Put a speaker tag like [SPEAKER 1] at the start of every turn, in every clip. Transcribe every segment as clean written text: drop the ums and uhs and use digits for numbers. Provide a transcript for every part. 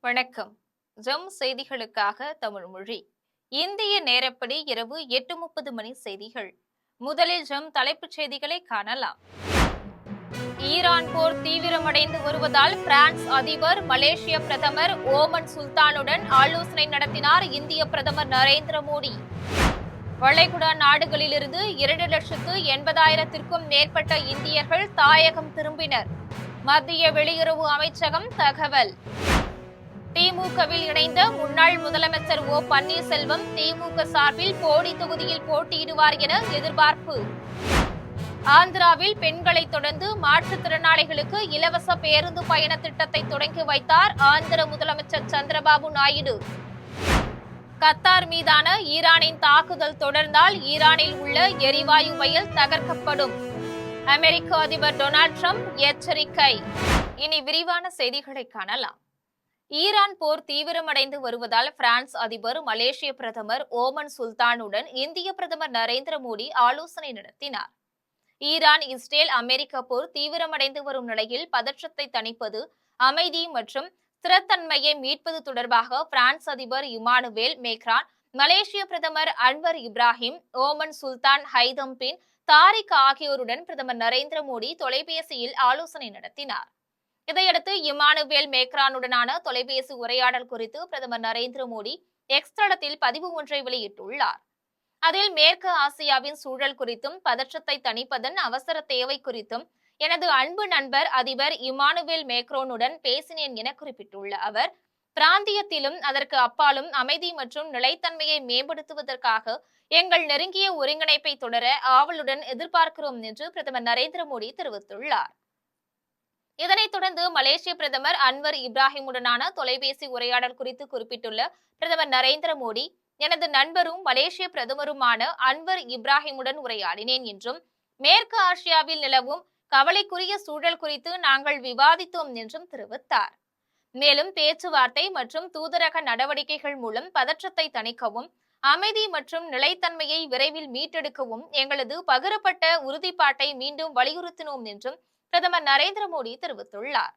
[SPEAKER 1] வணக்கம். ஜம் செய்திகளுக்காக தமிழ் மொழி. இந்திய நேரப்படி இரவு 8:30 மணி செய்திகள். முதலில் ஜம் தலைப்புச் செய்திகளை காணலாம். ஈரான் போர் தீவிரமடைந்து வருவதால் பிரான்ஸ் அதிபர், மலேசிய பிரதமர் ஓமன் சுல்தானுடன் ஆலோசனை நடத்தினார் இந்திய பிரதமர் நரேந்திர மோடி. வளைகுடா நாடுகளிலிருந்து 2,80,000-க்கும் மேற்பட்ட இந்தியர்கள் தாயகம் திரும்பினர். மத்திய வெளியுறவு அமைச்சகம் தகவல். திமுகவில் இணைந்த முன்னாள் முதலமைச்சர் ஓ பன்னீர்செல்வம் திமுக சார்பில் போடி தொகுதியில் போட்டியிடுவார் என எதிர்பார்ப்பு. ஆந்திராவில் பெண்களை தொடர்ந்து மாற்றுத்திறனாளிகளுக்கு இலவச பேருந்து பயண திட்டத்தை தொடங்கி வைத்தார் ஆந்திர முதலமைச்சர் சந்திரபாபு நாயுடு. கத்தார் மீதான ஈரானின் தாக்குதல் தொடர்ந்தால் ஈரானில் உள்ள எரிவாயு வயல் தகர்க்கப்படும். அமெரிக்க அதிபர் டொனால்ட் ட்ரம்ப் எச்சரிக்கை. இனி விரிவான செய்திகளை காணலாம். ஈரான் போர் தீவிரமடைந்து வருவதால் பிரான்ஸ் அதிபர், மலேசிய பிரதமர் ஓமன் சுல்தானுடன் இந்திய பிரதமர் நரேந்திர மோடி ஆலோசனை நடத்தினார். ஈரான், இஸ்ரேல், அமெரிக்க போர் தீவிரமடைந்து வரும் நிலையில் பதற்றத்தை தணிப்பது, அமைதி மற்றும் ஸ்திரத்தன்மையை மீட்பது தொடர்பாக பிரான்ஸ் அதிபர் இமானுவேல் மேக்ரான், மலேசிய பிரதமர் அன்வர் இப்ராஹிம், ஓமன் சுல்தான் ஹைதம் பின் தாரிக் ஆகியோருடன் பிரதமர் நரேந்திர மோடி தொலைபேசியில் ஆலோசனை நடத்தினார். இதையடுத்து இமானுவேல் மேக்ரானுடனான தொலைபேசி உரையாடல் குறித்து பிரதமர் நரேந்திர மோடி எக்ஸ் தளத்தில் பதிவு ஒன்றை வெளியிட்டுள்ளார். அதில் மேற்கு ஆசியாவின் சூழல் குறித்தும், பதற்றத்தை தணிப்பதன் அவசர தேவை குறித்தும் எனது அன்பு நண்பர் அதிபர் இமானுவேல் மேக்ரோனுடன் பேசினேன் என குறிப்பிட்டுள்ள அவர், பிராந்தியத்திலும் அதற்கு அப்பாலும் அமைதி மற்றும் நிலைத்தன்மையை மேம்படுத்துவதற்காக எங்கள் நெருங்கிய ஒருங்கிணைப்பை தொடர ஆவலுடன் எதிர்பார்க்கிறோம் என்று பிரதமர் நரேந்திர மோடி தெரிவித்துள்ளார். இதனைத் தொடர்ந்து மலேசிய பிரதமர் அன்வர் இப்ராஹிமுடனான தொலைபேசி உரையாடல் குறித்து குறிப்பிட்டுள்ள பிரதமர் நரேந்திர மோடி, எனது நண்பரும் மலேசிய பிரதமருமான அன்வர் இப்ராஹிமுடன் உரையாடினேன் என்றும், மேற்கு ஆசியாவில் நிலவும் கவலைக்குரிய சூழல் குறித்து நாங்கள் விவாதித்தோம் என்றும் தெரிவித்தார். மேலும் பேச்சுவார்த்தை மற்றும் தூதரக நடவடிக்கைகள் மூலம் பதற்றத்தை தணிக்கவும், அமைதி மற்றும் நிலைத்தன்மையை விரைவில் மீட்டெடுக்கவும் எங்களது பகிரப்பட்ட உறுதிப்பாட்டை மீண்டும் வலியுறுத்தினோம் என்றும் பிரதமர் நரேந்திர மோடி தெரிவித்துள்ளார்.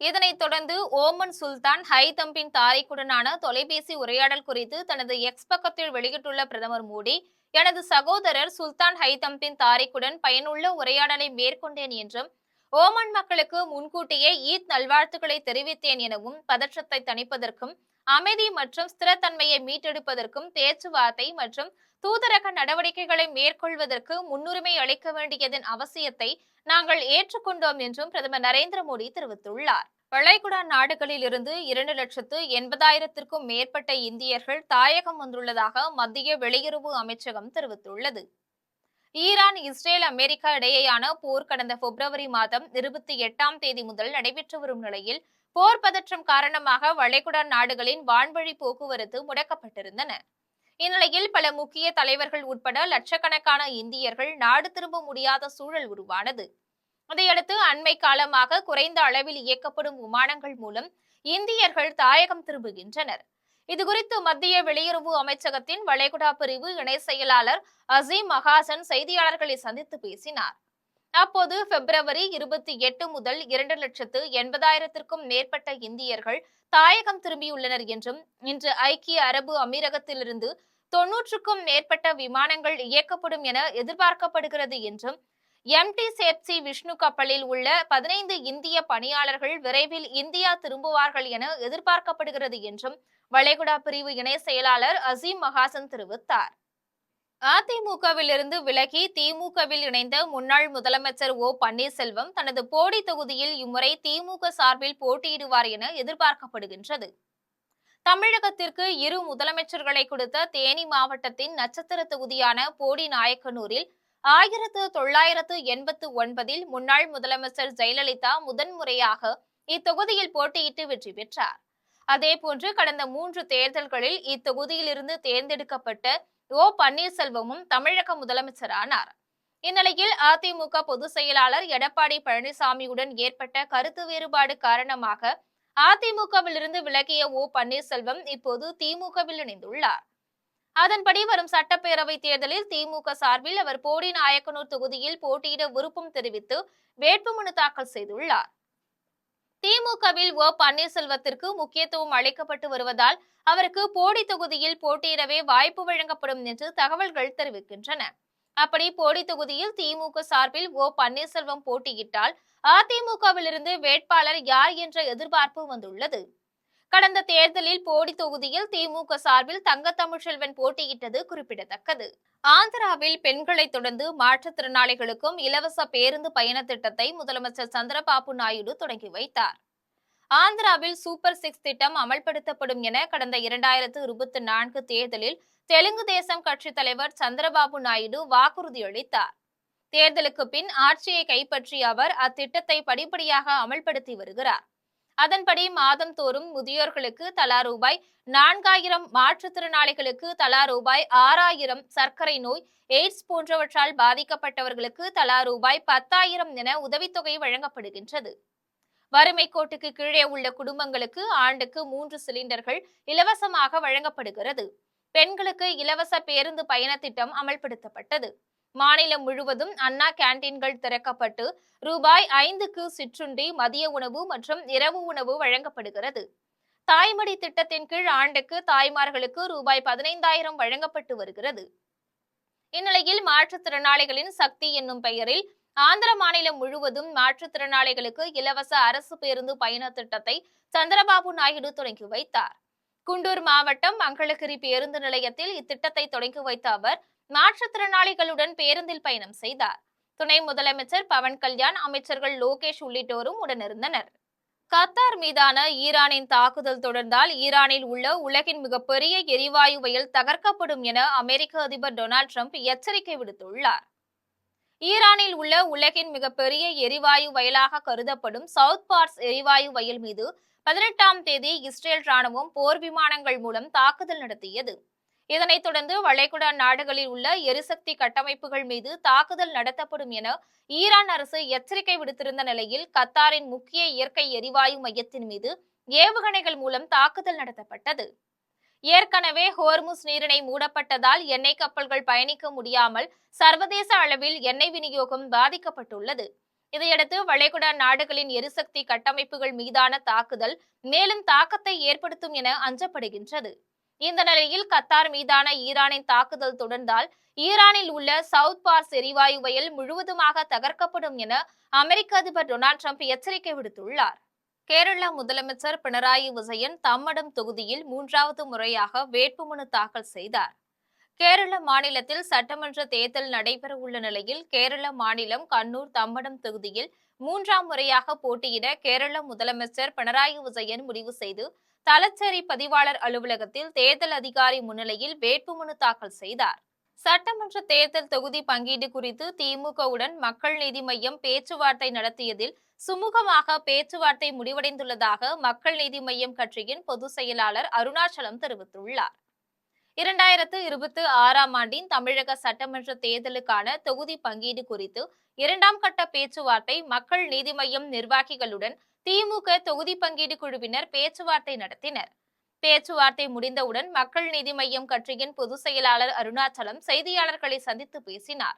[SPEAKER 1] இதனைத் தொடர்ந்து ஓமன் சுல்தான் ஹைதம் பின் தாரிக்குடனான தொலைபேசி உரையாடல் குறித்து தனது எக்ஸ் பக்கத்தில் வெளியிட்டுள்ள பிரதமர் மோடி, எனது சகோதரர் சுல்தான் ஹைதம் பின் தாரிக்குடன் பயனுள்ள உரையாடலை மேற்கொண்டேன் என்றும், ஓமன் மக்களுக்கு முன்கூட்டியே ஈத் நல்வாழ்த்துக்களை தெரிவித்தேன் எனவும், பதற்றத்தை தணிப்பதற்கும் அமைதி மற்றும் ஸ்திரத்தன்மையை மீட்டெடுப்பதற்கும் பேச்சுவார்த்தை மற்றும் தூதரக நடவடிக்கைகளை மேற்கொள்வதற்கு முன்னுரிமை அளிக்க வேண்டியதன் அவசியத்தை நாங்கள் ஏற்றுக்கொண்டோம் என்றும் பிரதமர் நரேந்திர மோடி தெரிவித்துள்ளார். வளைகுடா நாடுகளில் இருந்து 2,80,000-க்கும் மேற்பட்ட இந்தியர்கள் தாயகம் வந்துள்ளதாக மத்திய வெளியுறவு அமைச்சகம் தெரிவித்துள்ளது. ஈரான், இஸ்ரேல், அமெரிக்கா இடையேயான போர் கடந்த பிப்ரவரி மாதம் 28ஆம் தேதி முதல் நடைபெற்று வரும் நிலையில் போர் பதற்றம் காரணமாக வளைகுடா நாடுகளின் வான்வழி போக்குவரத்து முடக்கப்பட்டிருந்தன. இந்நிலையில் பல முக்கிய தலைவர்கள் உட்பட லட்சக்கணக்கான இந்தியர்கள் நாடு திரும்ப முடியாத சூழல் உருவானது. இதையடுத்து அண்மை காலமாக குறைந்த அளவில் இயக்கப்படும் விமானங்கள் மூலம் இந்தியர்கள் தாயகம் திரும்புகின்றனர். இதுகுறித்து மத்திய வெளியுறவு அமைச்சகத்தின் வளைகுடா பிரிவு இணை செயலாளர் அசீம் மகாசன் செய்தியாளர்களை சந்தித்து பேசினார். அப்போது பிப்ரவரி 28 முதல் 2,80,000-க்கும் மேற்பட்ட இந்தியர்கள் தாயகம் திரும்பியுள்ளனர் என்றும், இன்று ஐக்கிய அரபு அமீரகத்திலிருந்து 90க்கும் மேற்பட்ட விமானங்கள் இயக்கப்படும் என எதிர்பார்க்கப்படுகிறது என்றும், MT சேப்சி விஷ்ணு கப்பலில் உள்ள 15 இந்திய பணியாளர்கள் விரைவில் இந்தியா திரும்புவார்கள் என எதிர்பார்க்கப்படுகிறது என்றும் வளைகுடா பிரிவு இணை செயலாளர் அசீம் மகாசன் தெரிவித்தார். அதிமுகவில் இருந்து விலகி திமுகவில் இணைந்த முன்னாள் முதலமைச்சர் ஓ பன்னீர்செல்வம் தனது போடி தொகுதியில் இம்முறை திமுக சார்பில் போட்டியிடுவார் என எதிர்பார்க்கப்படுகின்றது. தமிழகத்திற்கு 2 முதலமைச்சர்களை கொடுத்த தேனி மாவட்டத்தின் நட்சத்திர தொகுதியான போடி நாயக்கனூரில் 1989 முன்னாள் முதலமைச்சர் ஜெயலலிதா முதன்முறையாக இத்தொகுதியில் போட்டியிட்டு வெற்றி பெற்றார். அதேபோன்று கடந்த 3 தேர்தல்களில் இத்தொகுதியிலிருந்து தேர்ந்தெடுக்கப்பட்ட ஓ பன்னீர்செல்வமும் தமிழக முதலமைச்சரானார். இந்நிலையில் அதிமுக பொதுச் செயலாளர் எடப்பாடி பழனிசாமியுடன் ஏற்பட்ட கருத்து வேறுபாடு காரணமாக அதிமுகவில் இருந்து விலகிய ஓ பன்னீர்செல்வம் இப்போது திமுகவில் இணைந்துள்ளார். அதன்படி வரும் சட்டப்பேரவை தேர்தலில் திமுக சார்பில் அவர் போடி நாயக்கனூர் தொகுதியில் போட்டியிட விருப்பம் தெரிவித்து வேட்புமனு தாக்கல் செய்துள்ளார். திமுகவில் ஓ பன்னீர்செல்வத்திற்கு முக்கியத்துவம் அளிக்கப்பட்டு வருவதால் அவருக்கு போடி தொகுதியில் போட்டியிடவே வாய்ப்பு வழங்கப்படும் என்று தகவல்கள் தெரிவிக்கின்றன. அப்படி போடி தொகுதியில் திமுக சார்பில் ஓ பன்னீர்செல்வம் போட்டியிட்டால் அதிமுகவிலிருந்து வேட்பாளர் யார் என்ற எதிர்பார்ப்பு வந்துள்ளது. கடந்த தேர்தலில் போடி தொகுதியில் திமுக சார்பில் தங்க தமிழ்ச்செல்வன் போட்டியிட்டது குறிப்பிடத்தக்கது. ஆந்திராவில் பெண்களை தொடர்ந்து மாற்றுத்திறனாளிகளுக்கும் இலவச பேருந்து பயண திட்டத்தை முதலமைச்சர் சந்திரபாபு நாயுடு தொடங்கி வைத்தார். ஆந்திராவில் சூப்பர் 6 திட்டம் அமல்படுத்தப்படும் என கடந்த 2024 தேர்தலில் தெலுங்கு தேசம் கட்சித் தலைவர் சந்திரபாபு நாயுடு வாக்குறுதி அளித்தார். தேர்தலுக்கு பின் ஆட்சியை கைப்பற்றிய அவர் அத்திட்டத்தை படிப்படியாக அமல்படுத்தி வருகிறார். அதன்படி மாதந்தோறும் முதியோர்களுக்கு தலா ரூபாய் 4000, மாற்றுத்திறனாளிகளுக்கு தலா ரூபாய் 6000, சர்க்கரை நோய், எய்ட்ஸ் போன்றவற்றால் பாதிக்கப்பட்டவர்களுக்கு தலா ரூபாய் 10,000 என உதவித்தொகை வழங்கப்படுகின்றது. வறுமை கோட்டுக்கு கீழே உள்ள குடும்பங்களுக்கு ஆண்டுக்கு 3 சிலிண்டர்கள் இலவசமாக வழங்கப்படுகிறது. பெண்களுக்கு இலவச பேருந்து பயண திட்டம் அமல்படுத்தப்பட்டது. மாநிலம் முழுவதும் அண்ணா கேண்டீன்கள் திறக்கப்பட்டு ரூபாய் 5க்கு சிற்றுண்டி, மதிய உணவு மற்றும் இரவு உணவு வழங்கப்படுகிறது. தாய்மடி திட்டத்தின் கீழ் ஆண்டுக்கு தாய்மார்களுக்கு ரூபாய் 15,000 வழங்கப்பட்டு வருகிறது. இந்நிலையில் மாற்றுத்திறனாளிகளின் சக்தி என்னும் பெயரில் ஆந்திர மாநிலம் முழுவதும் மாற்றுத்திறனாளிகளுக்கு இலவச அரசு பேருந்து பயண திட்டத்தை சந்திரபாபு நாயுடு தொடங்கி வைத்தார். குண்டூர் மாவட்டம் மங்களகிரி பேருந்து நிலையத்தில் இத்திட்டத்தை தொடங்கி வைத்த அவர் மாற்றுத்திறனாளிகளுடன் பேருந்தில் பயணம் செய்தார். துணை முதலமைச்சர் பவன் கல்யாண், அமைச்சர்கள் லோகேஷ் உள்ளிட்டோரும் உடனிருந்தனர். கத்தார் மீதான ஈரானின் தாக்குதல் தொடர்ந்தால் ஈரானில் உள்ள உலகின் மிகப்பெரிய எரிவாயு வயல் தகர்க்கப்படும் என அமெரிக்க அதிபர் டொனால்ட் ட்ரம்ப் எச்சரிக்கை விடுத்துள்ளார். ஈரானில் உள்ள உலகின் மிகப்பெரிய எரிவாயு வயலாக கருதப்படும் சவுத் பார்ஸ் எரிவாயு வயல் மீது 18ஆம் தேதி இஸ்ரேல் ராணுவம் போர் விமானங்கள் மூலம் தாக்குதல் நடத்தியது. இதனைத் தொடர்ந்து வளைகுடா நாடுகளில் உள்ள எரிசக்தி கட்டமைப்புகள் மீது தாக்குதல் நடத்தப்படும் என ஈரான் அரசு எச்சரிக்கை விடுத்திருந்த நிலையில் கத்தாரின் முக்கிய இயற்கை எரிவாயு மையத்தின் மீது ஏவுகணைகள் மூலம் தாக்குதல் நடத்தப்பட்டது. ஏற்கனவே ஹோர்முஸ் நீரிணை மூடப்பட்டதால் எண்ணெய் கப்பல்கள் பயணிக்க முடியாமல் சர்வதேச அளவில் எண்ணெய் விநியோகம் பாதிக்கப்பட்டுள்ளது. இதையடுத்து வளைகுடா நாடுகளின் எரிசக்தி கட்டமைப்புகள் மீதான தாக்குதல் மேலும் தாக்கத்தை ஏற்படுத்தும் என அஞ்சப்படுகின்றது. இந்த நிலையில் கத்தார் மீதான ஈரானின் தாக்குதல் தொடர்ந்தால் ஈரானில் உள்ள சவுத் பார்ஸ் எரிவாயு வயல் முழுவதுமாக தகர்க்கப்படும் என அமெரிக்க அதிபர் டொனால்ட் ட்ரம்ப் எச்சரிக்கை விடுத்துள்ளார். கேரள முதலமைச்சர் பினராயி விஜயன் தம்மடம் தொகுதியில் 3வது முறையாக வேட்புமனு தாக்கல் செய்தார். கேரள மாநிலத்தில் சட்டமன்ற தேர்தல் நடைபெறவுள்ள நிலையில் கேரள மாநிலம் கண்ணூர் தம்மடம் தொகுதியில் 3ஆம் முறையாக போட்டியிட கேரள முதலமைச்சர் பினராயி விஜயன் முடிவு செய்து தலச்சேரி பதிவாளர் அலுவலகத்தில் தேர்தல் அதிகாரி முன்னிலையில் வேட்புமனு தாக்கல் செய்தார். சட்டமன்ற தேர்தல் தொகுதி பங்கீடு குறித்து திமுகவுடன் மக்கள் நீதி மய்யம் பேச்சுவார்த்தை நடத்தியதில் சுமூகமாக பேச்சுவார்த்தை முடிவடைந்துள்ளதாக மக்கள் நீதி மய்யம் கட்சியின் பொதுச் செயலாளர் அருணாச்சலம் தெரிவித்துள்ளார். 2026ஆம் ஆண்டின் தமிழக சட்டமன்ற தேர்தலுக்கான தொகுதி பங்கீடு குறித்து 2ஆம் கட்ட பேச்சுவார்த்தை மக்கள் நீதி மய்யம் நிர்வாகிகளுடன் திமுக தொகுதி பங்கீடு குழுவினர் பேச்சுவார்த்தை நடத்தினர். பேச்சுவார்த்தை முடிந்தவுடன் மக்கள் நீதி மய்யம் கட்சியின் பொதுச் செயலாளர் அருணாச்சலம் செய்தியாளர்களை சந்தித்து பேசினார்.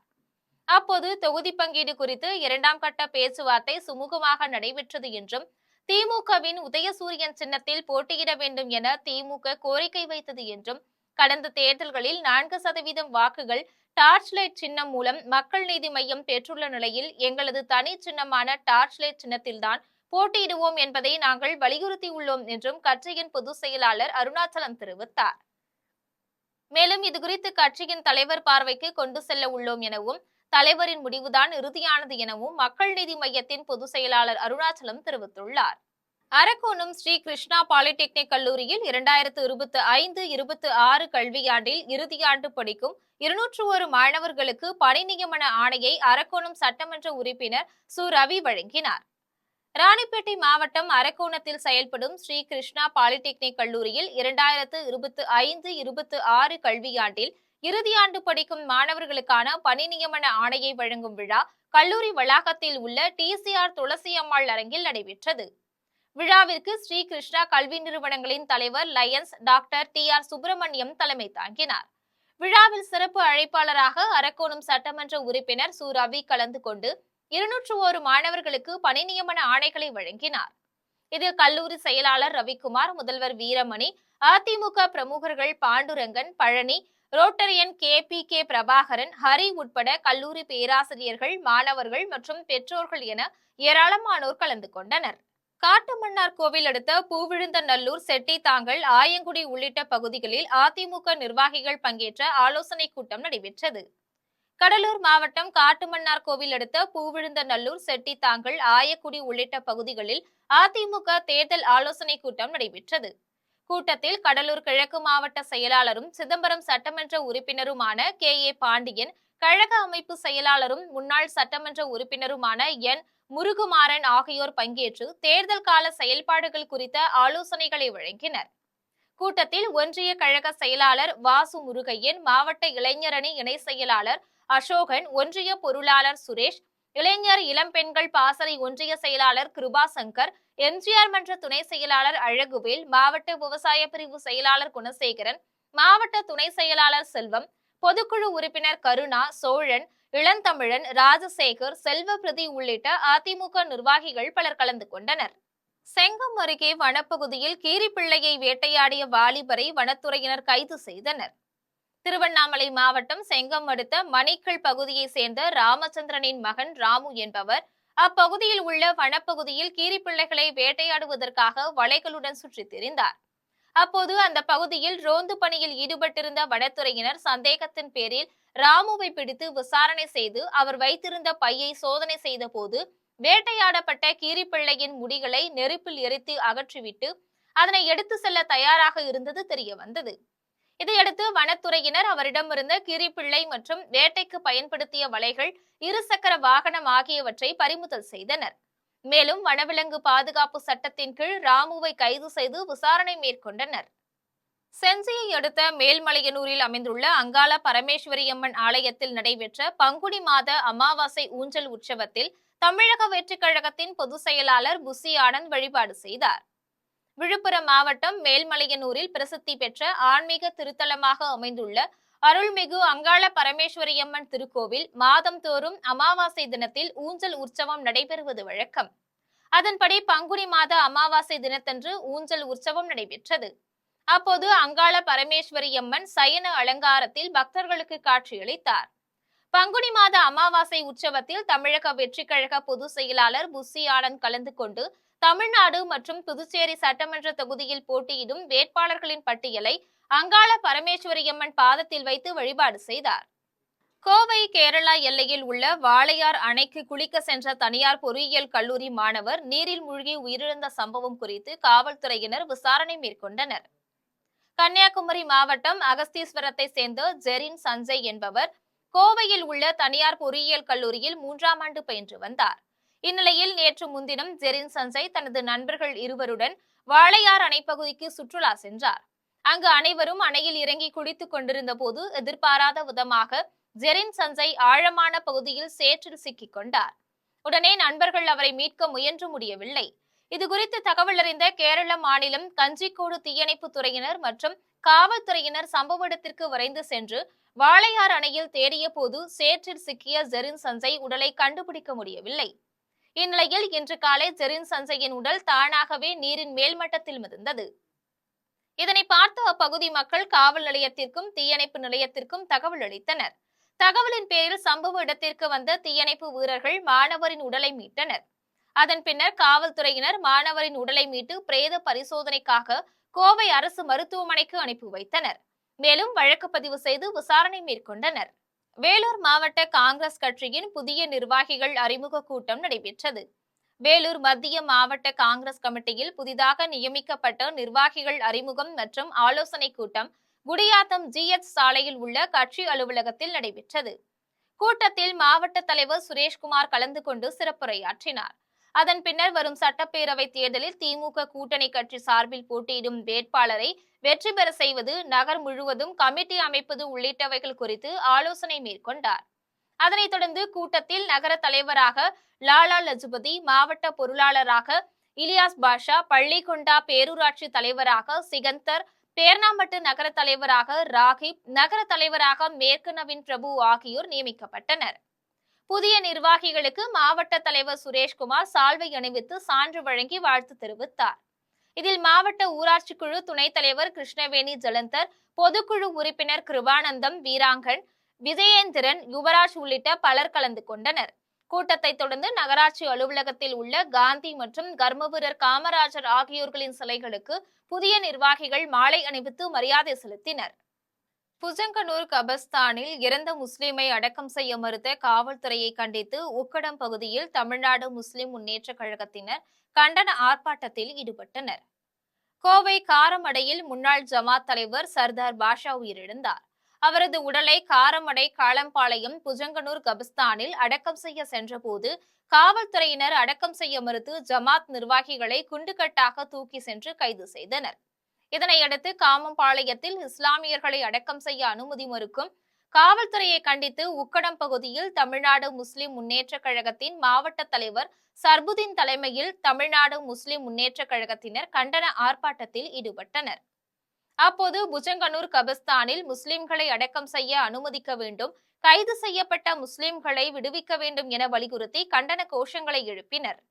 [SPEAKER 1] அப்போது தொகுதி பங்கீடு குறித்து 2ஆம் கட்ட பேச்சுவார்த்தை சுமூகமாக நடைபெற்றது என்றும் திமுகவின் உதயசூரியன் சின்னத்தில் போட்டியிட வேண்டும் என திமுக கோரிக்கை வைத்தது என்றும் கடந்த தேர்தல்களில் 4% வாக்குகள் டார்ச் லைட் சின்னம் மூலம் மக்கள் நீதி மய்யம் பெற்றுள்ள நிலையில் எங்களது தனி சின்னமான டார்ச் லைட் சின்னத்தில்தான் போட்டியிடுவோம் என்பதை நாங்கள் வலியுறுத்தியுள்ளோம் என்றும் கட்சியின் பொதுச் செயலாளர் அருணாச்சலம் தெரிவித்தார். மேலும் இதுகுறித்து கட்சியின் தலைவர் பார்வைக்கு கொண்டு செல்ல உள்ளோம் எனவும் தலைவரின் முடிவுதான் இறுதியானது எனவும் மக்கள் நீதி மய்யத்தின் பொதுச் செயலாளர் அருணாச்சலம் தெரிவித்துள்ளார். அரக்கோணம் ஸ்ரீ கிருஷ்ணா பாலிடெக்னிக் கல்லூரியில் 2025-26 கல்வியாண்டில் இறுதியாண்டு படிக்கும் 201 மாணவர்களுக்கு பணி நியமன ஆணையை அரக்கோணம் சட்டமன்ற உறுப்பினர் சு ரவி வழங்கினார். ராணிப்பேட்டை மாவட்டம் அரக்கோணத்தில் செயல்படும் ஸ்ரீ கிருஷ்ணா பாலிடெக்னிக் கல்லூரியில் 2025-26 கல்வியாண்டில் இறுதியாண்டு படிக்கும் மாணவர்களுக்கான பணி நியமன ஆணையை வழங்கும் விழா கல்லூரி வளாகத்தில் உள்ள TCR துளசி அம்மாள் அரங்கில் நடைபெற்றது. விழாவிற்கு ஸ்ரீ கிருஷ்ணா கல்வி நிறுவனங்களின் தலைவர் லயன்ஸ் டாக்டர் TR சுப்பிரமணியம் தலைமை தாங்கினார். விழாவில் சிறப்பு அழைப்பாளராக அரக்கோணம் சட்டமன்ற உறுப்பினர் சு ரவி கலந்து கொண்டு 201 மாணவர்களுக்கு பணி நியமன ஆணைகளை வழங்கினார். இதில் கல்லூரி செயலாளர் ரவிக்குமார், முதல்வர் வீரமணி, அதிமுக பிரமுகர்கள் பாண்டுரங்கன், பழனி, ரோட்டரியன் KPK பிரபாகரன், ஹரி உட்பட கல்லூரி பேராசிரியர்கள், மாணவர்கள் மற்றும் பெற்றோர்கள் என ஏராளமானோர் கலந்து கொண்டனர். காட்டுமன்னார் கோவில் அடுத்த பூவிழுந்தநல்லூர், செட்டித்தாங்கல், ஆயங்குடி உள்ளிட்ட பகுதிகளில் அதிமுக நிர்வாகிகள் பங்கேற்ற ஆலோசனை கூட்டம் நடைபெற்றது. கடலூர் மாவட்டம் காட்டுமன்னார் கோவில் அடுத்த பூவிழுந்தநல்லூர், செட்டித்தாங்கல், ஆயக்குடி உள்ளிட்ட பகுதிகளில் அதிமுக தேர்தல் ஆலோசனை கூட்டம் நடைபெற்றது. கூட்டத்தில் கடலூர் கிழக்கு மாவட்ட செயலாளரும் சிதம்பரம் சட்டமன்ற உறுப்பினருமான KA பாண்டியன், கழக அமைப்பு செயலாளரும் முன்னாள் சட்டமன்ற உறுப்பினருமான N முருகுமாறன் ஆகியோர் பங்கேற்று தேர்தல் கால செயல்பாடுகள் குறித்த ஆலோசனைகளை வழங்கினர். கூட்டத்தில் ஒன்றிய கழக செயலாளர் வாசு முருகையன், மாவட்ட இளைஞரணி இணை செயலாளர் அசோகன், ஒன்றிய பொருளாளர் சுரேஷ், இளைஞர் இளம்பெண்கள் பாசறை ஒன்றிய செயலாளர் கிருபாசங்கர், MGR மன்ற துணை செயலாளர் அழகுவேல், மாவட்ட விவசாய பிரிவு செயலாளர் குணசேகரன், மாவட்ட துணை செயலாளர் செல்வம், பொதுக்குழு உறுப்பினர் கருணா, சோழன், இளந்தமிழன், ராஜசேகர், செல்வபிரதி உள்ளிட்ட அதிமுக நிர்வாகிகள் பலர் கலந்து கொண்டனர். செங்கம் அருகே வனப்பகுதியில் கீரிப்பிள்ளையை வேட்டையாடிய வாலிபரை வனத்துறையினர் கைது செய்தனர். திருவண்ணாமலை மாவட்டம் செங்கம் அடுத்த மணிக்கல் பகுதியை சேர்ந்த ராமச்சந்திரனின் மகன் ராமு என்பவர் அப்பகுதியில் உள்ள வனப்பகுதியில் கீரிப்பிள்ளைகளை வேட்டையாடுவதற்காக வலைகளுடன் சுற்றித் திரிந்தார். அப்போது அந்த பகுதியில் ரோந்து பணியில் ஈடுபட்டிருந்த வனத்துறையினர் சந்தேகத்தின் பேரில் ராமுவை பிடித்து விசாரணை செய்து அவர் வைத்திருந்த பையை சோதனை செய்த போது வேட்டையாடப்பட்ட கீரிப்பிள்ளையின் முடிகளை நெருப்பில் எரித்து அகற்றிவிட்டு அதனை எடுத்து செல்ல தயாராக இருந்தது தெரிய வந்தது. இதையடுத்து வனத்துறையினர் அவரிடமிருந்த கீரிப்பிள்ளை மற்றும் வேட்டைக்கு பயன்படுத்திய வலைகள், இருசக்கர வாகனம் ஆகியவற்றை பறிமுதல் செய்தனர். மேலும் வனவிலங்கு பாதுகாப்பு சட்டத்தின் கீழ் ராமுவை கைது செய்து விசாரணை மேற்கொண்டனர். செஞ்சியை அடுத்த மேல்மலையனூரில் அமைந்துள்ள அங்காள பரமேஸ்வரியம்மன் ஆலயத்தில் நடைபெற்ற பங்குனி மாத அமாவாசை ஊஞ்சல் உற்சவத்தில் தமிழக வெற்றிக் கழகத்தின் பொதுச் செயலாளர் புசி ஆனந்த் வழிபாடு செய்தார். விழுப்புரம் மாவட்டம் மேல்மலையனூரில் பிரசித்தி பெற்ற ஆன்மீக திருத்தலமாக அமைந்துள்ள அருள்மிகு அங்காள பரமேஸ்வரியம்மன் திருக்கோவில் மாதந்தோறும் அமாவாசை தினத்தில் ஊஞ்சல் உற்சவம் நடைபெறுவது வழக்கம். அதன்படி பங்குனி மாத அமாவாசை தினத்தன்று ஊஞ்சல் உற்சவம் நடைபெற்றது. அப்போது அங்காள பரமேஸ்வரியம்மன் சயன அலங்காரத்தில் பக்தர்களுக்கு காட்சியளித்தார். பங்குனி மாத அமாவாசை உற்சவத்தில் தமிழக வெற்றிக் கழக பொதுச் செயலாளர் புசி ஆனந்த் கலந்து கொண்டு தமிழ்நாடு மற்றும் புதுச்சேரி சட்டமன்ற தொகுதியில் போட்டியிடும் வேட்பாளர்களின் பட்டியலை அங்காள பரமேஸ்வரியம்மன் பாதத்தில் வைத்து வழிபாடு செய்தார். கோவை கேரளா எல்லையில் உள்ள வாளையார் அணைக்கு குளிக்க சென்ற தனியார் பொறியியல் கல்லூரி மாணவர் நீரில் மூழ்கி உயிரிழந்த சம்பவம் குறித்து காவல்துறையினர் விசாரணை மேற்கொண்டனர். கன்னியாகுமரி மாவட்டம் அகஸ்தீஸ்வரத்தை சேர்ந்த ஜெரின் சஞ்சய் என்பவர் கோவையில் உள்ள தனியார் பொறியியல் கல்லூரியில் 3ஆம் ஆண்டு பயின்று வந்தார். இந்நிலையில் நேற்று முன்தினம் ஜெரின் சஞ்சய் தனது நண்பர்கள் இருவருடன் வாளையார் அணை பகுதிக்கு சுற்றுலா சென்றார். அங்கு அனைவரும் அணையில் இறங்கி குளித்துக் கொண்டிருந்த போது எதிர்பாராத விதமாக ஜெரின் சஞ்சய் ஆழமான பகுதியில் சேற்றில் சிக்கிக் கொண்டார். உடனே நண்பர்கள் அவரை மீட்க முயன்று முடியவில்லை. இதுகுறித்து தகவல் அறிந்த கேரள மாநிலம் கஞ்சிக்கோடு தீயணைப்பு துறையினர் மற்றும் காவல்துறையினர் சம்பவ இடத்திற்கு விரைந்து சென்று வாளையார் அணையில் தேடிய போது சேற்றில் சிக்கிய ஜெரின் சஞ்சய் உடலை கண்டுபிடிக்க முடியவில்லை. இந்நிலையில் இன்று காலை ஜெரின் சஞ்சயின் உடல் தானாகவே நீரின் மேல்மட்டத்தில் மிதந்தது. இதனை பார்த்த அப்பகுதி மக்கள் காவல் நிலையத்திற்கும் தீயணைப்பு நிலையத்திற்கும் தகவல் அளித்தனர். தகவலின் பேரில் சம்பவ இடத்திற்கு வந்த தீயணைப்பு வீரர்கள் மாணவரின் உடலை மீட்டனர். அதன் பின்னர் காவல்துறையினர் மாணவரின் உடலை மீட்டு பிரேத பரிசோதனைக்காக கோவை அரசு மருத்துவமனைக்கு அனுப்பி வைத்தனர். மேலும் வழக்கு பதிவு செய்து விசாரணை மேற்கொண்டனர். வேலூர் மாவட்ட காங்கிரஸ் கட்சியின் புதிய நிர்வாகிகள் அறிமுக கூட்டம் நடைபெற்றது. வேலூர் மத்திய மாவட்ட காங்கிரஸ் கமிட்டியில் புதிதாக நியமிக்கப்பட்ட நிர்வாகிகள் அறிமுகம் மற்றும் ஆலோசனை கூட்டம் குடியாத்தம் GH சாலையில் உள்ள கட்சி அலுவலகத்தில் நடைபெற்றது. கூட்டத்தில் மாவட்ட தலைவர் சுரேஷ்குமார் கலந்து கொண்டு சிறப்புரையாற்றினார். அதன் பின்னர் வரும் சட்டப்பேரவை தேர்தலில் திமுக கூட்டணி கட்சி சார்பில் போட்டியிடும் வேட்பாளரை வெற்றி பெற செய்வது, நகர் முழுவதும் கமிட்டி அமைப்பது உள்ளிட்டவைகள் குறித்து ஆலோசனை மேற்கொண்டார். அதனைத் தொடர்ந்து கூட்டத்தில் நகர தலைவராக லாலா லஜபதி, மாவட்ட பொருளாளராக இலியாஸ் பாஷா, பள்ளிகொண்டா பேரூராட்சி தலைவராக சிகந்தர், பேர்ணாம்பட்டு நகர தலைவராக ராகிப், நகர தலைவராக மேற்கு நவீன் பிரபு ஆகியோர் நியமிக்கப்பட்டனர். புதிய நிர்வாகிகளுக்கு மாவட்ட தலைவர் சுரேஷ்குமார் சால்வை அணிவித்து சான்று வழங்கி வாழ்த்து தெரிவித்தார். இதில் மாவட்ட ஊராட்சி குழு துணைத் தலைவர் கிருஷ்ணவேணி ஜலந்தர், பொதுக்குழு உறுப்பினர் கிருபானந்தம், வீராங்கன், விஜயேந்திரன், யுவராஜ் உள்ளிட்ட பலர் கலந்து கொண்டனர். கூட்டத்தை தொடர்ந்து நகராட்சி அலுவலகத்தில் உள்ள காந்தி மற்றும் கர்மவீரர் காமராஜர் ஆகியோர்களின் சிலைகளுக்கு புதிய நிர்வாகிகள் மாலை அணிவித்து மரியாதை செலுத்தினர். புஜங்கனூர் கபஸ்தானில் இறந்த முஸ்லிமை அடக்கம் செய்ய மறுத்த காவல்துறையை கண்டித்து உக்கடம் பகுதியில் தமிழ்நாடு முஸ்லிம் முன்னேற்ற கழகத்தினர் கண்டன ஆர்ப்பாட்டத்தில் ஈடுபட்டனர். கோவை காரமடையில் முன்னாள் ஜமாத் தலைவர் சர்தார் பாஷா உயிரிழந்தார். அவரது உடலை காரமடை காளம்பாளையம் புஜங்கனூர் கபஸ்தானில் அடக்கம் செய்ய சென்றபோது காவல்துறையினர் அடக்கம் செய்ய மறுத்து ஜமாத் நிர்வாகிகளை குண்டுகட்டாக தூக்கி சென்று கைது செய்தனர். இதனையடுத்து காமம்பாளையத்தில் இஸ்லாமியர்களை அடக்கம் செய்ய அனுமதி மறுக்கும் காவல்துறையை கண்டித்து உக்கடம் பகுதியில் தமிழ்நாடு முஸ்லிம் முன்னேற்ற கழகத்தின் மாவட்ட தலைவர் சர்புதீன் தலைமையில் தமிழ்நாடு முஸ்லிம் முன்னேற்ற கழகத்தினர் கண்டன ஆர்ப்பாட்டத்தில் ஈடுபட்டனர். அப்போது புஜங்கனூர் கபஸ்தானில் முஸ்லிம்களை அடக்கம் செய்ய அனுமதிக்க வேண்டும், கைது செய்யப்பட்ட முஸ்லிம்களை விடுவிக்க வேண்டும் என வலியுறுத்தி கண்டன கோஷங்களை எழுப்பினர்.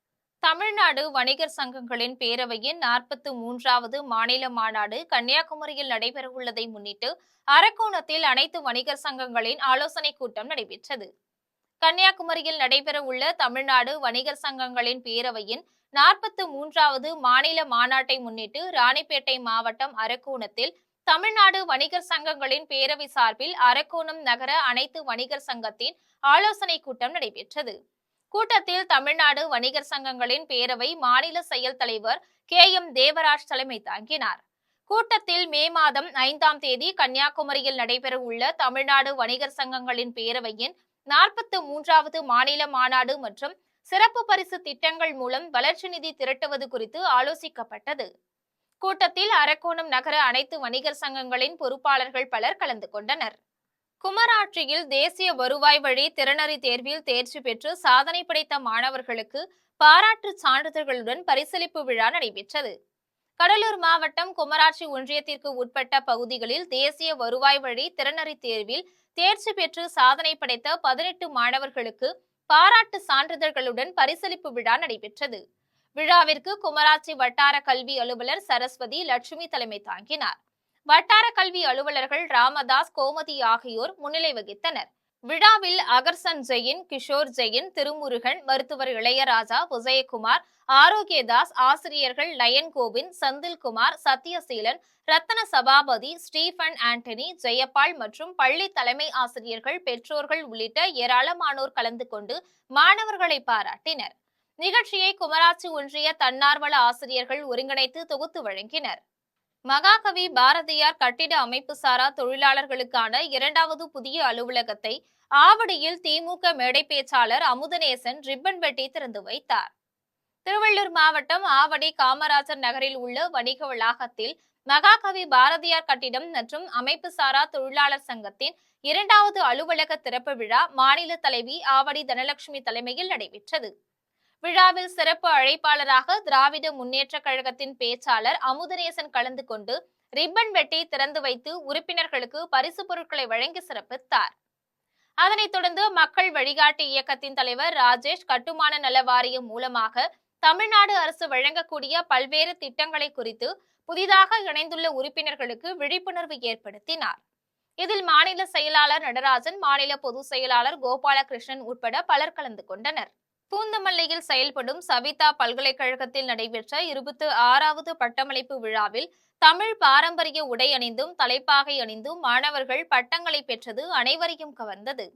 [SPEAKER 1] தமிழ்நாடு வணிகர் சங்கங்களின் பேரவையின் 43வது மாநில மாநாடு கன்னியாகுமரியில் நடைபெறவுள்ளதை முன்னிட்டு அரக்கோணத்தில் அனைத்து வணிகர் சங்கங்களின் ஆலோசனைக் கூட்டம் நடைபெற்றது. கன்னியாகுமரியில் நடைபெறவுள்ள தமிழ்நாடு வணிகர் சங்கங்களின் பேரவையின் 43வது மாநில மாநாட்டை முன்னிட்டு ராணிப்பேட்டை மாவட்டம் அரக்கோணத்தில் தமிழ்நாடு வணிகர் சங்கங்களின் பேரவை சார்பில் அரக்கோணம் நகர அனைத்து வணிகர் சங்கத்தின் ஆலோசனைக் கூட்டம் நடைபெற்றது. கூட்டத்தில் தமிழ்நாடு வணிகர் சங்கங்களின் பேரவை மாநில செயல் தலைவர் KM தேவராஜ் தலைமை தாங்கினார். கூட்டத்தில் மே மாதம் 5ஆம் தேதி கன்னியாகுமரியில் நடைபெறவுள்ள தமிழ்நாடு வணிகர் சங்கங்களின் பேரவையின் 43வது மாநில மாநாடு மற்றும் சிறப்பு பரிசு திட்டங்கள் மூலம் வளர்ச்சி நிதி திரட்டுவது குறித்து ஆலோசிக்கப்பட்டது. கூட்டத்தில் அரக்கோணம் நகர அனைத்து வணிகர் சங்கங்களின் பொறுப்பாளர்கள் பலர் கலந்து கொண்டனர். குமராட்சியில் தேசிய வருவாய் வழி திறனறி தேர்வில் தேர்ச்சி பெற்று சாதனை படைத்த மாணவர்களுக்கு பாராட்டு சான்றிதழ்களுடன் பரிசளிப்பு விழா நடைபெற்றது. கடலூர் மாவட்டம் குமராட்சி ஒன்றியத்திற்கு உட்பட்ட பகுதிகளில் தேசிய வருவாய் வழி திறனறி தேர்வில் தேர்ச்சி பெற்று சாதனை படைத்த 18 மாணவர்களுக்கு பாராட்டு சான்றிதழ்களுடன் பரிசளிப்பு விழா நடைபெற்றது. விழாவிற்கு குமராட்சி வட்டார கல்வி அலுவலர் சரஸ்வதி லட்சுமி தலைமை தாங்கினார். வட்டார கல்வி அலுவலர்கள் ராமதாஸ், கோமதி ஆகியோர் முன்னிலை வகித்தனர். விழாவில் அகர்சன் ஜெயின், கிஷோர் ஜெயின், திருமுருகன், மருத்துவர் இளையராஜா, விஜயகுமார், ஆரோக்கியதாஸ், ஆசிரியர்கள் லயன் கோவிந்த், செந்தில்குமார், சத்யசீலன், ரத்தன சபாபதி, ஸ்டீபன் ஆண்டனி, ஜெயபால் மற்றும் பள்ளி தலைமை ஆசிரியர்கள், பெற்றோர்கள் உள்ளிட்ட ஏராளமானோர் கலந்து கொண்டு மாணவர்களை பாராட்டினர். நிகழ்ச்சியை குமராட்சி ஒன்றிய தன்னார்வல ஆசிரியர்கள் ஒருங்கிணைத்து தொகுத்து வழங்கினர். மகாகவி பாரதியார் கட்டிட அமைப்பு சாரா தொழிலாளர்களுக்கான 2வது புதிய அலுவலகத்தை ஆவடியில் திமுக மேடை பேச்சாளர் அமுதநேசன் ரிப்பன் வெட்டி திறந்து வைத்தார். திருவள்ளூர் மாவட்டம் ஆவடி காமராஜர் நகரில் உள்ள வணிக வளாகத்தில் மகாகவி பாரதியார் கட்டிடம் மற்றும் அமைப்பு சாரா தொழிலாளர் சங்கத்தின் 2வது அலுவலக திறப்பு விழா மாநில தலைவி ஆவடி தனலட்சுமி தலைமையில் நடைபெற்றது. விழாவில் சிறப்பு அழைப்பாளராக திராவிட முன்னேற்ற கழகத்தின் பேச்சாளர் அமுதநேசன் கலந்து கொண்டு ரிப்பன் வெட்டி திறந்து வைத்து உறுப்பினர்களுக்கு பரிசு பொருட்களை வழங்கி சிறப்பித்தார். அதனைத் தொடர்ந்து மக்கள் வழிகாட்டி இயக்கத்தின் தலைவர் ராஜேஷ் கட்டுமான நல வாரியம் மூலமாக தமிழ்நாடு அரசு வழங்கக்கூடிய பல்வேறு திட்டங்களை குறித்து புதிதாக இணைந்துள்ள உறுப்பினர்களுக்கு விழிப்புணர்வு ஏற்படுத்தினார். இதில் மாநில செயலாளர் நடராஜன், மாநில பொதுச் செயலாளர் கோபாலகிருஷ்ணன் உட்பட பலர் கலந்து கொண்டனர். பூந்தமல்லியில் செயல்படும் சவிதா பல்கலைக்கழகத்தில் நடைபெற்ற 26வது பட்டமளிப்பு விழாவில் தமிழ் பாரம்பரிய உடை அணிந்தும் தலைப்பாகை அணிந்தும் மாணவர்கள் பட்டங்களை பெற்றது அனைவரையும் கவர்ந்தது.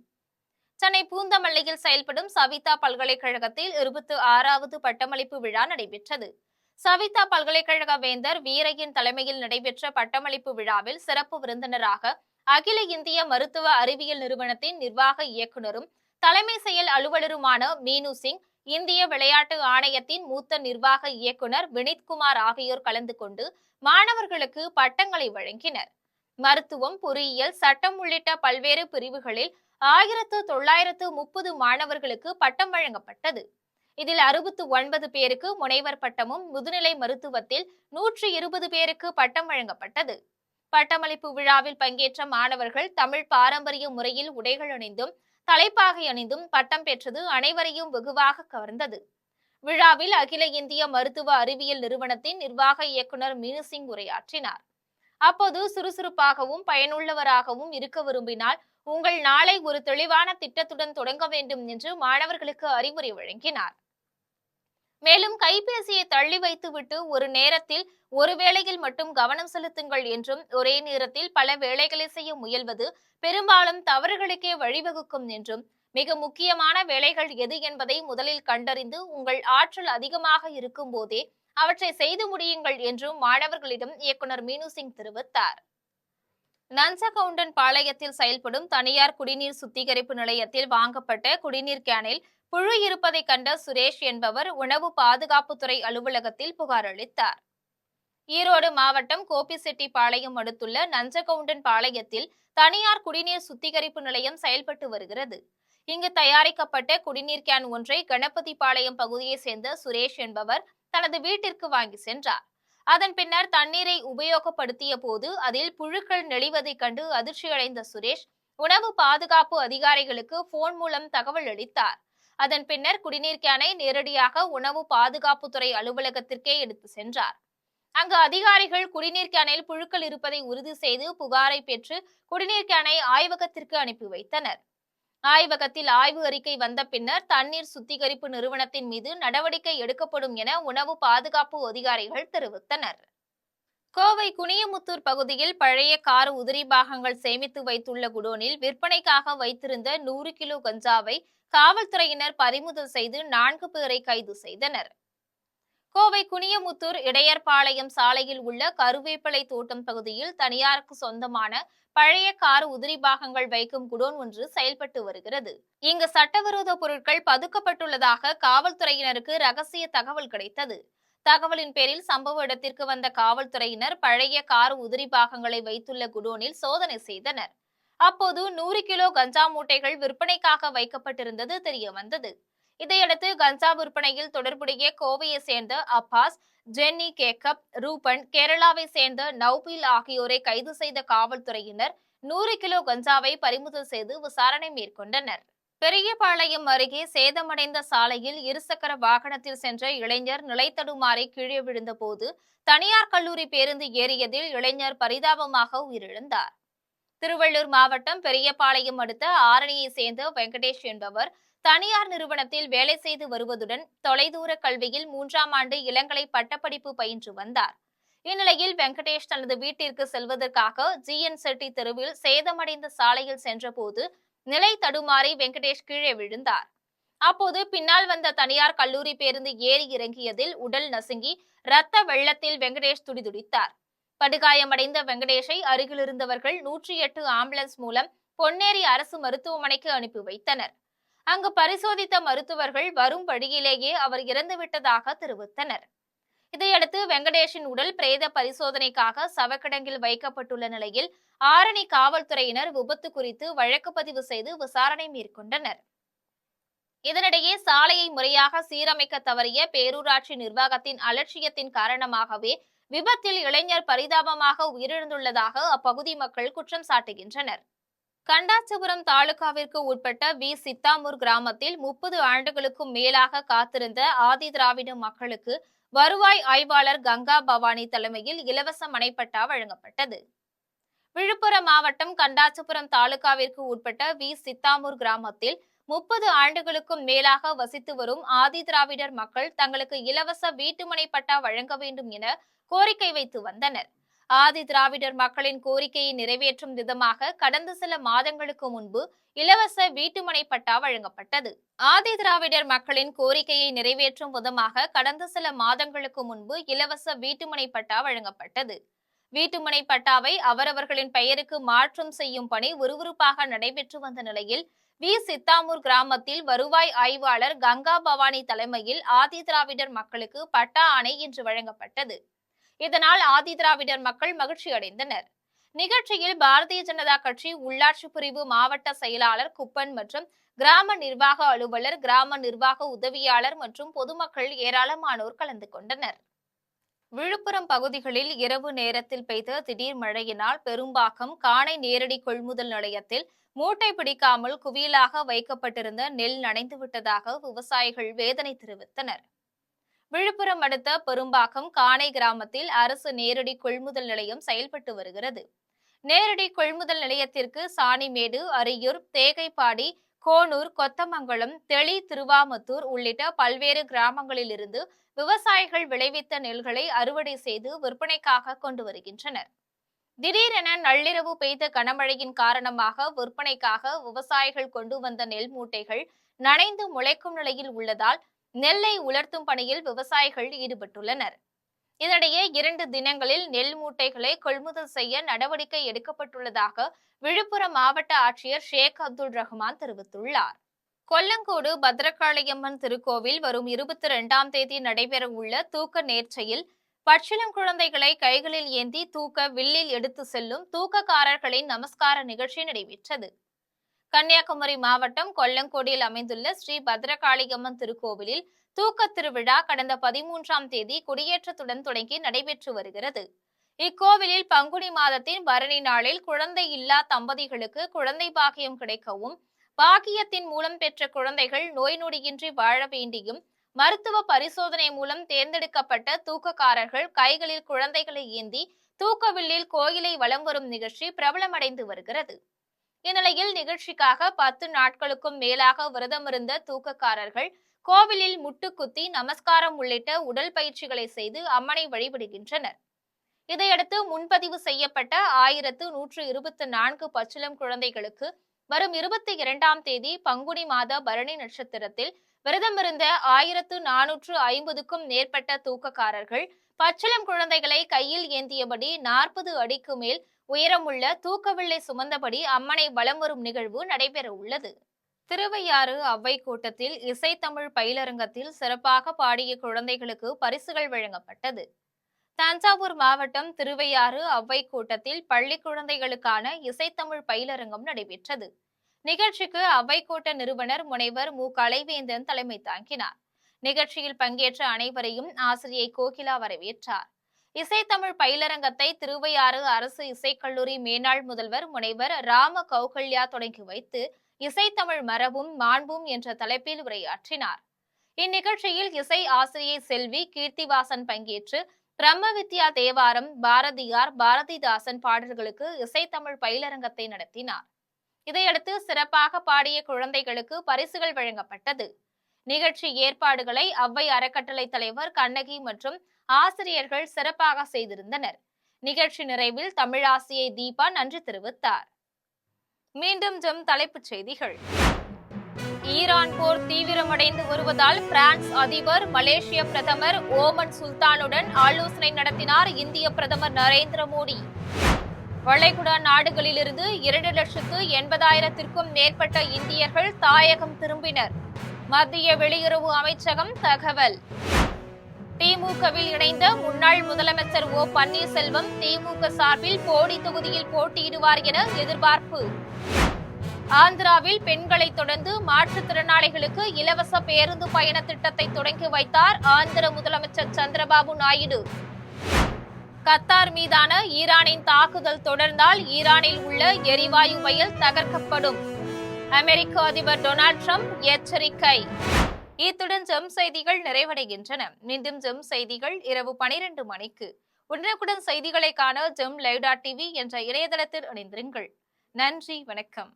[SPEAKER 1] சென்னை பூந்தமல்லியில் செயல்படும் சவிதா பல்கலைக்கழகத்தில் 26வது பட்டமளிப்பு விழா நடைபெற்றது. சவிதா பல்கலைக்கழக வேந்தர் வீரையன் தலைமையில் நடைபெற்ற பட்டமளிப்பு விழாவில் சிறப்பு விருந்தினராக அகில இந்திய மருத்துவ அறிவியல் நிறுவனத்தின் நிர்வாக இயக்குநரும் தலைமை செயல் அலுவலருமான மீனு சிங், இந்திய விளையாட்டு ஆணையத்தின் மூத்த நிர்வாக இயக்குநர் வினித்குமார் ஆகியோர் கலந்து கொண்டு மாணவர்களுக்கு பட்டங்களை வழங்கினர். மருத்துவம், பொறியியல், சட்டம் உள்ளிட்ட பல்வேறு பிரிவுகளில் 1930 மாணவர்களுக்கு பட்டம் வழங்கப்பட்டது. இதில் 69 பேருக்கு முனைவர் பட்டமும், முதுநிலை மருத்துவத்தில் 120 பேருக்கு பட்டம் வழங்கப்பட்டது. பட்டமளிப்பு விழாவில் பங்கேற்ற மாணவர்கள் தமிழ் பாரம்பரிய முறையில் உடைகள் அணிந்தும் தலைப்பாகை அணிந்தும் பட்டம் பெற்றது அனைவரையும் வெகுவாக கவர்ந்தது. விழாவில் அகில இந்திய மருத்துவ அறிவியல் நிறுவனத்தின் நிர்வாக இயக்குநர் மீனுசிங் உரையாற்றினார். அப்போது சுறுசுறுப்பாகவும் பயனுள்ளவராகவும் இருக்க விரும்பினால் உங்கள் நாளை ஒரு தெளிவான திட்டத்துடன் தொடங்க வேண்டும் என்று மாணவர்களுக்கு அறிவுரை வழங்கினார். மேலும் கைபேசியை தள்ளி வைத்துவிட்டு ஒரு நேரத்தில் ஒரு வேளையில் மட்டும் கவனம் செலுத்துங்கள் என்றும், ஒரே நேரத்தில் பல வேலைகளை செய்ய முயல்வது பெரும்பாலும் தவறுகளுக்கே வழிவகுக்கும் என்றும், மிக முக்கியமான வேலைகள் எது என்பதை முதலில் கண்டறிந்து உங்கள் ஆற்றல் அதிகமாக இருக்கும் போதே அவற்றை செய்து முடியுங்கள் என்றும் மாணவர்களிடம் இயக்குநர் மீனுசிங் தெரிவித்தார். நஞ்சகவுண்டன் பாளையத்தில் செயல்படும் தனியார் குடிநீர் சுத்திகரிப்பு நிலையத்தில் வாங்கப்பட்ட குடிநீர் கேனில் புழு இருப்பதை கண்ட சுரேஷ் என்பவர் உணவு பாதுகாப்புத்துறை அலுவலகத்தில் புகார் அளித்தார். ஈரோடு மாவட்டம் கோபிசெட்டிப்பாளையம் அடுத்துள்ள நஞ்சகவுண்டன் பாளையத்தில் தனியார் குடிநீர் சுத்திகரிப்பு நிலையம் செயல்பட்டு வருகிறது. இங்கு தயாரிக்கப்பட்ட குடிநீர் கேன் ஒன்றை கணபதிபாளையம் பகுதியைச் சேர்ந்த சுரேஷ் என்பவர் தனது வீட்டிற்கு வாங்கி சென்றார். அதன் பின்னர் தண்ணீரை உபயோகப்படுத்திய போது அதில் புழுக்கள் நெளிவதைக் கண்டு அதிர்ச்சியடைந்த சுரேஷ் உணவு பாதுகாப்பு அதிகாரிகளுக்கு போன் மூலம் தகவல் அளித்தார். அதன் பின்னர் குடிநீர் கேனை நேரடியாக உணவு பாதுகாப்புத்துறை அலுவலகத்திற்கே எடுத்து சென்றார். அங்கு அதிகாரிகள் குடிநீர் கேனில் புழுக்கள் இருப்பதை உறுதி செய்து புகாரை பெற்று குடிநீர் கேனை ஆய்வகத்திற்கு அனுப்பி வைத்தனர். ஆய்வகத்தில் ஆய்வு அறிக்கை வந்த பின்னர் தண்ணீர் சுத்திகரிப்பு நிறுவனத்தின் மீது நடவடிக்கை எடுக்கப்படும் என உணவு பாதுகாப்பு அதிகாரிகள் தெரிவித்தனர். கோவை குனியமுத்தூர் பகுதியில் பழைய கார் உதிரி பாகங்கள் சேமித்து வைத்துள்ள குடோனில் விற்பனைக்காக வைத்திருந்த 100 கிலோ கஞ்சாவை காவல்துறையினர் பறிமுதல் செய்து 4 பேரை கைது செய்தனர். கோவை குனியமுத்தூர் இடையர்பாளையம் சாலையில் உள்ள கருவேப்பிலை தோட்டம் பகுதியில் தனியாருக்கு சொந்தமான பழைய கார் உதிரி பாகங்கள் வைக்கும் குடோன் ஒன்று செயல்பட்டு வருகிறது. இங்கு சட்டவிரோத பொருட்கள் பதுக்கப்பட்டுள்ளதாக காவல்துறையினருக்கு ரகசிய தகவல் கிடைத்தது. தகவலின் பேரில் சம்பவ இடத்திற்கு வந்த காவல்துறையினர் பழைய கார் உதிரி பாகங்களை வைத்துள்ள குடோனில் சோதனை செய்தனர். அப்போது 100 கிலோ கஞ்சா மூட்டைகள் விற்பனைக்காக வைக்கப்பட்டிருந்தது தெரியவந்தது. இதையடுத்து கஞ்சா விற்பனையில் தொடர்புடைய கோவையை சேர்ந்த அப்பாஸ், ஜென்னி கேக்கப், ரூபன், கேரளாவை சேர்ந்த நௌபில் ஆகியோரை கைது செய்த காவல்துறையினர் 100 கிலோ கஞ்சாவை பறிமுதல் செய்து விசாரணை மேற்கொண்டனர். பெரியபாளையம் அருகே சேதமடைந்த சாலையில் இருசக்கர வாகனத்தில் சென்ற இளைஞர் நிலைத்தடுமாறி கீழே விழுந்த போது தனியார் கல்லூரி பேருந்து ஏறியதில் இளைஞர் பரிதாபமாக உயிரிழந்தார். திருவள்ளூர் மாவட்டம் பெரியபாளையம் அடுத்த ஆரணியை சேர்ந்த வெங்கடேஷ் என்பவர் தனியார் நிறுவனத்தில் வேலை செய்து வருவதுடன் தொலைதூர கல்வியில் 3ஆம் ஆண்டு இளங்கலை பட்டப்படிப்பு பயின்று வந்தார். இந்நிலையில் வெங்கடேஷ் தனது வீட்டிற்கு செல்வதற்காக ஜிஎன் செட்டி தெருவில் சேதமடைந்த சாலையில் சென்றபோது நிலை தடுமாறி வெங்கடேஷ் கீழே விழுந்தார். அப்போது பின்னால் வந்த தனியார் கல்லூரி பேருந்து ஏறி இறங்கியதில் உடல் நசுங்கி இரத்த வெள்ளத்தில் வெங்கடேஷ் துடிதுடித்தார். படுகாயமடைந்த வெங்கடேஷை அருகில் இருந்தவர்கள் 108 ஆம்புலன்ஸ் மூலம் பொன்னேரி அரசு மருத்துவமனைக்கு அனுப்பி வைத்தனர். அங்கு பரிசோதித்த மருத்துவர்கள் வரும் வழியிலேயே அவர் இறந்துவிட்டதாக தெரிவித்தனர். இதையடுத்து வெங்கடேஷின் உடல் பிரேத பரிசோதனைக்காக சவக்கிடங்கில் வைக்கப்பட்டுள்ள நிலையில் ஆரணி காவல்துறையினர் விபத்து குறித்து வழக்கு பதிவு செய்து விசாரணை மேற்கொண்டனர். இதனிடையே சாலையை முறையாக சீரமைக்க தவறிய பேரூராட்சி நிர்வாகத்தின் அலட்சியத்தின் காரணமாகவே விபத்தில் இளைஞர் பரிதாபமாக உயிரிழந்துள்ளதாக அப்பகுதி மக்கள் குற்றம் சாட்டுகின்றனர். கண்டாச்சிபுரம் தாலுகாவிற்கு உட்பட்ட வி சித்தாமூர் கிராமத்தில் 30 ஆண்டுகளுக்கும் மேலாக காத்திருந்த ஆதி திராவிட மக்களுக்கு வருவாய் ஆய்வாளர் கங்கா பவானி தலைமையில் இலவச மனைப்பட்டா வழங்கப்பட்டது. விழுப்புரம் மாவட்டம் கண்டாச்சிபுரம் தாலுகாவிற்கு உட்பட்ட வி சித்தாமூர் கிராமத்தில் 30 ஆண்டுகளுக்கும் மேலாக வசித்து வரும் ஆதி திராவிடர் மக்கள் தங்களுக்கு இலவச வீட்டுமனை பட்டா வழங்க வேண்டும் என கோரிக்கை வைத்து வந்தனர். ஆதி திராவிடர் மக்களின் கோரிக்கையை நிறைவேற்றும் விதமாக கடந்த சில மாதங்களுக்கு முன்பு இலவச வீட்டுமனை பட்டா வழங்கப்பட்டது. ஆதி திராவிடர் மக்களின் கோரிக்கையை நிறைவேற்றும் விதமாக கடந்த சில மாதங்களுக்கு முன்பு இலவச வீட்டுமனை பட்டா வழங்கப்பட்டது. வீட்டுமனை பட்டாவை அவரவர்களின் பெயருக்கு மாற்றம் செய்யும் பணி விறுவிறுப்பாக நடைபெற்று வந்த நிலையில் வி சித்தாமூர் கிராமத்தில் வருவாய் ஆய்வாளர் கங்கா பவானி தலைமையில் ஆதி திராவிடர் மக்களுக்கு பட்டா ஆணை இன்று வழங்கப்பட்டது. இதனால் ஆதி திராவிடர் மக்கள் மகிழ்ச்சி அடைந்தனர். நிகழ்ச்சியில் பாரதிய ஜனதா கட்சி உள்ளாட்சி பிரிவு மாவட்ட செயலாளர் குப்பன் மற்றும் கிராம நிர்வாக அலுவலர், கிராம நிர்வாக உதவியாளர் மற்றும் பொதுமக்கள் ஏராளமானோர் கலந்து கொண்டனர். விழுப்புரம் பகுதிகளில் இரவு நேரத்தில் பெய்த திடீர் மழையினால் பெரும்பாக்கம் காணை நேரடி கொள்முதல் நிலையத்தில் மூட்டை பிடிக்காமல் குவியலாக வைக்கப்பட்டிருந்த நெல் நனைந்து விட்டதாக விவசாயிகள் வேதனை தெரிவித்தனர். விழுப்புரம் அடுத்த பெரும்பாக்கம் காணை கிராமத்தில் அரசு நேரடி கொள்முதல் நிலையம் செயல்பட்டு வருகிறது. நேரடி கொள்முதல் நிலையத்திற்கு சாணிமேடு, அரியூர், தேகைப்பாடி, கோனூர், கொத்தமங்கலம், தெளி, திருவாமத்தூர் உள்ளிட்ட பல்வேறு கிராமங்களில் இருந்து விவசாயிகள் விளைவித்த நெல்களை அறுவடை செய்து விற்பனைக்காக கொண்டு வருகின்றனர். திடீரென நள்ளிரவு பெய்த கனமழையின் காரணமாக விற்பனைக்காக விவசாயிகள் கொண்டு வந்த நெல் மூட்டைகள் நனைந்து முளைக்கும் நிலையில் உள்ளதால் நெல்லை உலர்த்தும் பணியில் விவசாயிகள் ஈடுபட்டுள்ளனர். இதனிடையே 2 தினங்களில் நெல் மூட்டைகளை கொள்முதல் செய்ய நடவடிக்கை எடுக்கப்பட்டுள்ளதாக விழுப்புரம் மாவட்ட ஆட்சியர் ஷேக் அப்துல் ரஹ்மான் தெரிவித்துள்ளார். கொல்லங்கோடு பத்ரகாளியம்மன் திருக்கோவில் வரும் 22ஆம் தேதி நடைபெறவுள்ள தூக்க நேர்ச்சையில் பச்சிளம் குழந்தைகளை கைகளில் ஏந்தி தூக்க வில்லில் எடுத்து செல்லும் தூக்கக்காரர்களின் நமஸ்கார நிகழ்ச்சி நடைபெற்றது. கன்னியாகுமரி மாவட்டம் கொல்லங்கோடில் அமைந்துள்ள ஸ்ரீ பத்ரகாளியம்மன் திருக்கோவிலில் தூக்க திருவிழா கடந்த 13ஆம் தேதி கொடியேற்றத்துடன் தொடங்கி நடைபெற்று வருகிறது. இக்கோவிலில் பங்குனி மாதத்தின் பரணி நாளில் குழந்தை இல்லா தம்பதிகளுக்கு குழந்தை பாக்கியம் கிடைக்கவும், பாக்கியத்தின் மூலம் பெற்ற குழந்தைகள் நோய் நொடியின்றி வாழ வேண்டியும் மருத்துவ பரிசோதனை மூலம் தேர்ந்தெடுக்கப்பட்ட தூக்கக்காரர்கள் கைகளில் குழந்தைகளை ஏந்தி தூக்கவில்லில் கோயிலை வலம் வரும் நிகழ்ச்சி பிரபலமடைந்து வருகிறது. இந்நிலையில் நிகழ்ச்சிக்காக 10 நாட்களுக்கும் மேலாக விரதமிருந்த தூக்கக்காரர்கள் கோவிலில் முட்டுக்குத்தி நமஸ்காரம் உள்ளிட்ட உடல் பயிற்சிகளை செய்து அம்மனை வழிபடுகின்றனர். இதையடுத்து முன்பதிவு செய்யப்பட்ட 1124 பச்சிளம் குழந்தைகளுக்கு வரும் 22ஆம் தேதி பங்குனி மாத பரணி நட்சத்திரத்தில் விரதமிருந்த 1450க்கும் மேற்பட்ட தூக்கக்காரர்கள் பச்சிளம் குழந்தைகளை கையில் ஏந்தியபடி 40 அடிக்கு மேல் உயரமுள்ள தூக்கவில்லை சுமந்தபடி அம்மனை வலம் வரும் நிகழ்வு நடைபெற உள்ளது. திருவையாறு அவ்வை கூட்டத்தில் இசைத்தமிழ் பயிலரங்கத்தில் சிறப்பாக பாடிய குழந்தைகளுக்கு பரிசுகள் வழங்கப்பட்டது. தஞ்சாவூர் மாவட்டம் திருவையாறு அவ்வை கூட்டத்தில் பள்ளி குழந்தைகளுக்கான இசைத்தமிழ் பயிலரங்கம் நடைபெற்றது. நிகழ்ச்சிக்கு அவ்வை கூட்ட நிறுவனர் முனைவர் மு. கலைவேந்தன் தலைமை தாங்கினார். நிகழ்ச்சியில் பங்கேற்ற அனைவரையும் ஆசிரியை கோகிலா வரவேற்றார். இசைத்தமிழ் பயிலரங்கத்தை திருவையாறு அரசு இசைக்கல்லூரி மேனாள் முதல்வர் முனைவர் ராம கௌகல்யா தொடங்கி வைத்து இசைத்தமிழ் மரபும் மாண்பும் என்ற தலைப்பில் உரையாற்றினார். இந்நிகழ்ச்சியில் இசை ஆசிரியை செல்வி கீர்த்திவாசன் பங்கேற்று பிரம்ம வித்யா தேவாரம், பாரதியார், பாரதிதாசன் பாடல்களுக்கு இசைத்தமிழ் பயிலரங்கத்தை நடத்தினார். இதையடுத்து சிறப்பாக பாடிய குழந்தைகளுக்கு பரிசுகள் வழங்கப்பட்டது. நிகழ்ச்சி ஏற்பாடுகளை அவ்வை அறக்கட்டளை தலைவர் கண்ணகி மற்றும் ஆசிரியர்கள் சிறப்பாக செய்திருந்தனர். நிகழ்ச்சி நிறைவில் தமிழாசிரியை தீபா நன்றி தெரிவித்தார். மீண்டும் தலைப்புச் செய்திகள். ஈரான் போர் தீவிரமடைந்து வருவதால் பிரான்ஸ் அதிபர், மலேசிய பிரதமர் ஓமன் சுல்தானுடன் ஆலோசனை நடத்தினார் இந்திய பிரதமர் நரேந்திர மோடி. வளைகுடா நாடுகளிலிருந்து 2,80,000க்கும் மேற்பட்ட இந்தியர்கள் தாயகம் திரும்பினர். மத்திய வெளியுறவு அமைச்சகம் தகவல். திமுகவில் இணைந்த முன்னாள் முதலமைச்சர் ஓ பன்னீர்செல்வம் திமுக சார்பில் போடி தொகுதியில் போட்டியிடுவார் என எதிர்பார்ப்பு. ஆந்திராவில் பெண்களை தொடர்ந்து மாற்றுத்திறனாளிகளுக்கு இலவச பேருந்து பயண திட்டத்தை தொடங்கி வைத்தார் ஆந்திர முதலமைச்சர் சந்திரபாபு நாயுடு. கத்தார் மீதான ஈரானின் தாக்குதல் தொடர்ந்தால் ஈரானில் உள்ள எரிவாயு வயல் தகர்க்கப்படும். அமெரிக்க அதிபர் டொனால்ட் ட்ரம்ப் எச்சரிக்கை. இத்துடன் செய்திகள் நிறைவடைகின்றன. மீண்டும் செய்திகள் இரவு 12 மணிக்கு. உடனுக்குடன் செய்திகளை காண ஜெம் லைவ்.tv என்ற இணையதளத்தில் இணைந்திருங்கள். நன்றி, வணக்கம்.